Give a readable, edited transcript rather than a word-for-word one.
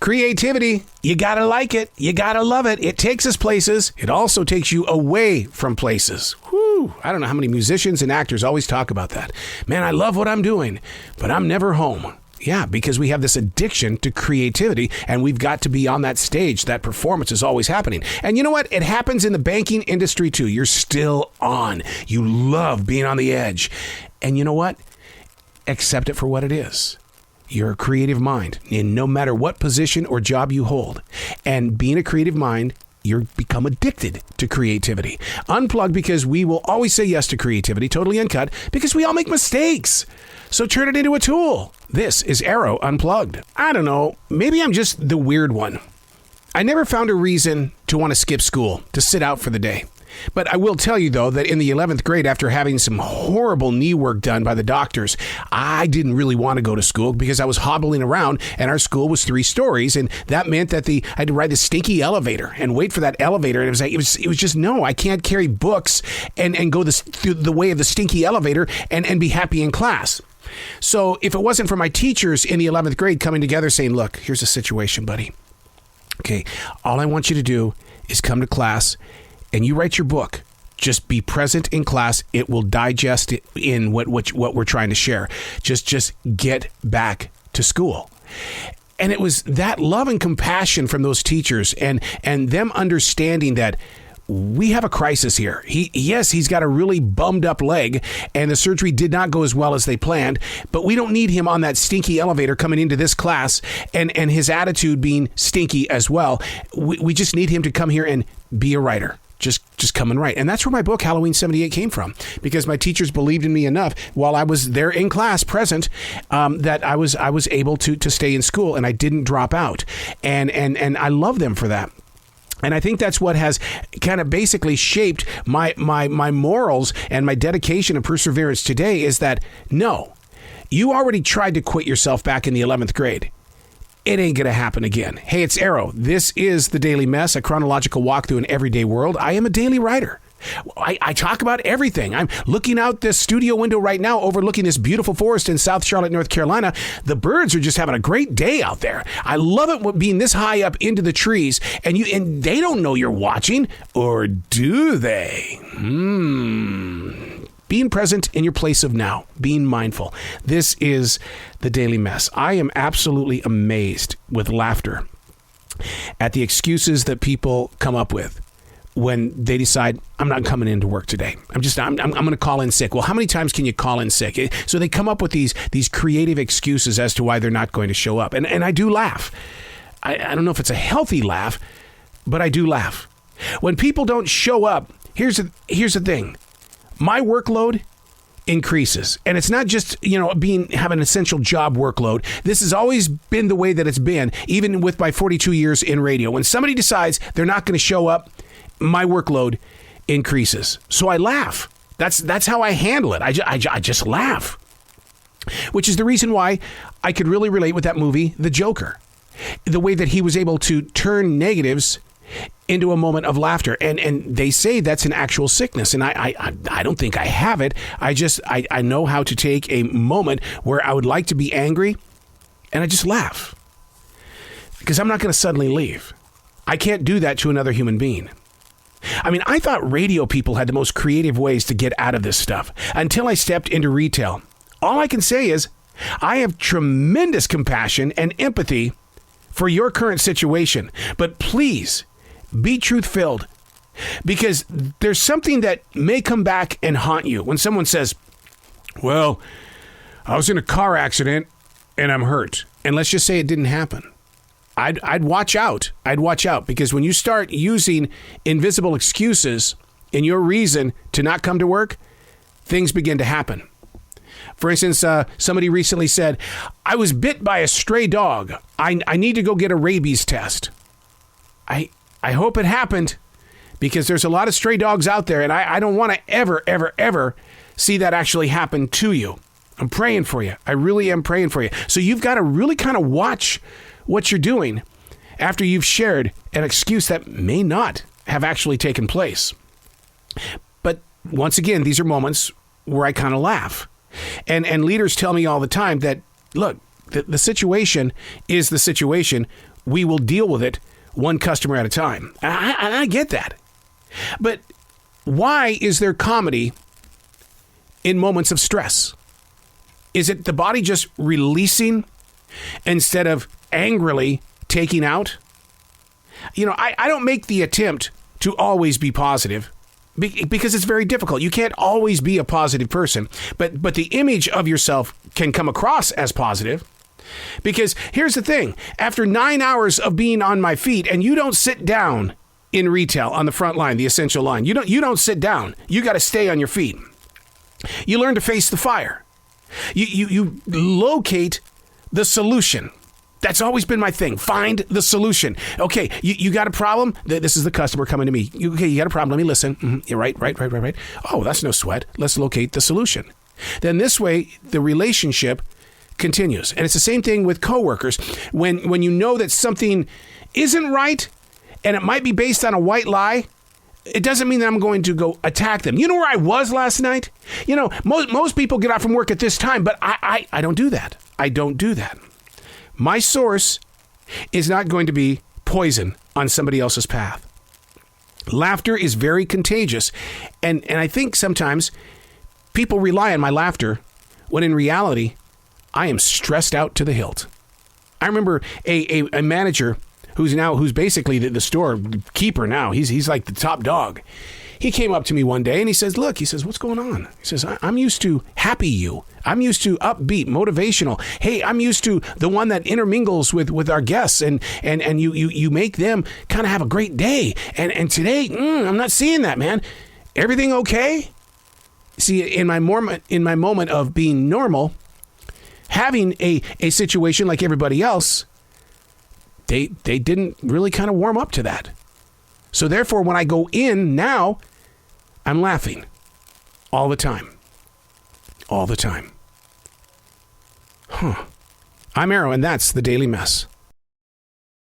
Creativity, you gotta like it. You gotta love it. It takes us places. It also takes you away from places. Whew. I don't know how many musicians and actors always talk about that. Man, I love what I'm doing, but I'm never home. Yeah, because we have this addiction to creativity, and we've got to be on that stage. That performance is always happening. And you know what? It happens in the banking industry, too. You're still on. You love being on the edge. And you know what? Accept it for what it is. You're a creative mind, and no matter what position or job you hold. And being a creative mind, you become addicted to creativity. Unplugged, because we will always say yes to creativity, totally uncut, because we all make mistakes. So turn it into a tool. This is Arroe Unplugged. I don't know, maybe I'm just the weird one. I never found a reason to want to skip school, to sit out for the day. But I will tell you, though, that in the 11th grade, after having some horrible knee work done by the doctors, I didn't really want to go to school because I was hobbling around, and our school was 3 stories, and that meant that I had to ride the stinky elevator and wait for that elevator. And it was just, no, I can't carry books and go through the way of the stinky elevator and be happy in class. So if it wasn't for my teachers in the 11th grade coming together saying, look, here's the situation, buddy. Okay, all I want you to do is come to class and you write your book. Just be present in class. It will digest in what we're trying to share. Just get back to school. And it was that love and compassion from those teachers and them understanding that we have a crisis here. He's got a really bummed up leg and the surgery did not go as well as they planned, but we don't need him on that stinky elevator coming into this class and his attitude being stinky as well. We just need him to come here and be a writer. Just come and write. And that's where my book, Halloween 78, came from, because my teachers believed in me enough while I was there in class present, that I was able to stay in school and I didn't drop out. And I love them for that. And I think that's what has kind of basically shaped my morals and my dedication and perseverance today is that, no, you already tried to quit yourself back in the 11th grade. It ain't going to happen again. Hey, it's Arroe. This is The Daily Mess, a chronological walk through an everyday world. I am a daily writer. I talk about everything. I'm looking out this studio window right now, overlooking this beautiful forest in South Charlotte, North Carolina. The birds are just having a great day out there. I love it being this high up into the trees, and they don't know you're watching, or do they? Being present in your place of now, being mindful. This is The Daily Mess. I am absolutely amazed with laughter at the excuses that people come up with when they decide, I'm not coming into work today. I'm going to call in sick. Well, how many times can you call in sick? So they come up with these creative excuses as to why they're not going to show up. And I do laugh. I don't know if it's a healthy laugh, but I do laugh. When people don't show up, here's the thing. My workload increases. And it's not just, have an essential job workload. This has always been the way that it's been, even with my 42 years in radio. When somebody decides they're not going to show up, my workload increases. So I laugh. That's how I handle it. I just laugh. Which is the reason why I could really relate with that movie, The Joker. The way that he was able to turn negatives into a moment of laughter. And they say that's an actual sickness. And I don't think I have it. I know how to take a moment where I would like to be angry and I just laugh. Because I'm not going to suddenly leave. I can't do that to another human being. I mean, I thought radio people had the most creative ways to get out of this stuff until I stepped into retail. All I can say is I have tremendous compassion and empathy for your current situation, but please be truth-filled, because there's something that may come back and haunt you when someone says, well, I was in a car accident and I'm hurt. And let's just say it didn't happen. I'd watch out. Because when you start using invisible excuses in your reason to not come to work, things begin to happen. For instance, somebody recently said, I was bit by a stray dog. I need to go get a rabies test. I hope it happened, because there's a lot of stray dogs out there, and I don't want to ever see that actually happen to you. I'm praying for you. I really am praying for you. So you've got to really kind of watch what you're doing after you've shared an excuse that may not have actually taken place. But once again, these are moments where I kind of laugh. And leaders tell me all the time that, look, the situation is the situation. we will deal with it one customer at a time. I get that. But why is there comedy in moments of stress? Is it the body just releasing instead of angrily taking out? I don't make the attempt to always be positive because it's very difficult. You can't always be a positive person, but the image of yourself can come across as positive. Because here's the thing, after 9 hours of being on my feet, and you don't sit down in retail on the front line, the essential line, you don't sit down. You got to stay on your feet. You learn to face the fire. You locate the solution. That's always been my thing. Find the solution. Okay, you got a problem? This is the customer coming to me. You got a problem? Let me listen. Mm-hmm. Yeah, right. Oh, that's no sweat. Let's locate the solution. Then this way, the relationship continues. And it's the same thing with coworkers. When you know that something isn't right, and it might be based on a white lie, it doesn't mean that I'm going to go attack them. You know where I was last night? Most people get out from work at this time, but I don't do that. I don't do that. My source is not going to be poison on somebody else's path. Laughter is very contagious. And I think sometimes people rely on my laughter when in reality, I am stressed out to the hilt. I remember a manager who's basically the store keeper now. He's like the top dog. He came up to me one day and he says, what's going on? He says, I'm used to happy you. I'm used to upbeat, motivational. Hey, I'm used to the one that intermingles with our guests and you make them kind of have a great day. And today, I'm not seeing that, man. Everything okay? See, in my moment of being normal, having a situation like everybody else, they didn't really kind of warm up to that. So therefore, when I go in now, I'm laughing all the time. All the time. I'm Arroe, and that's the Daily Mess.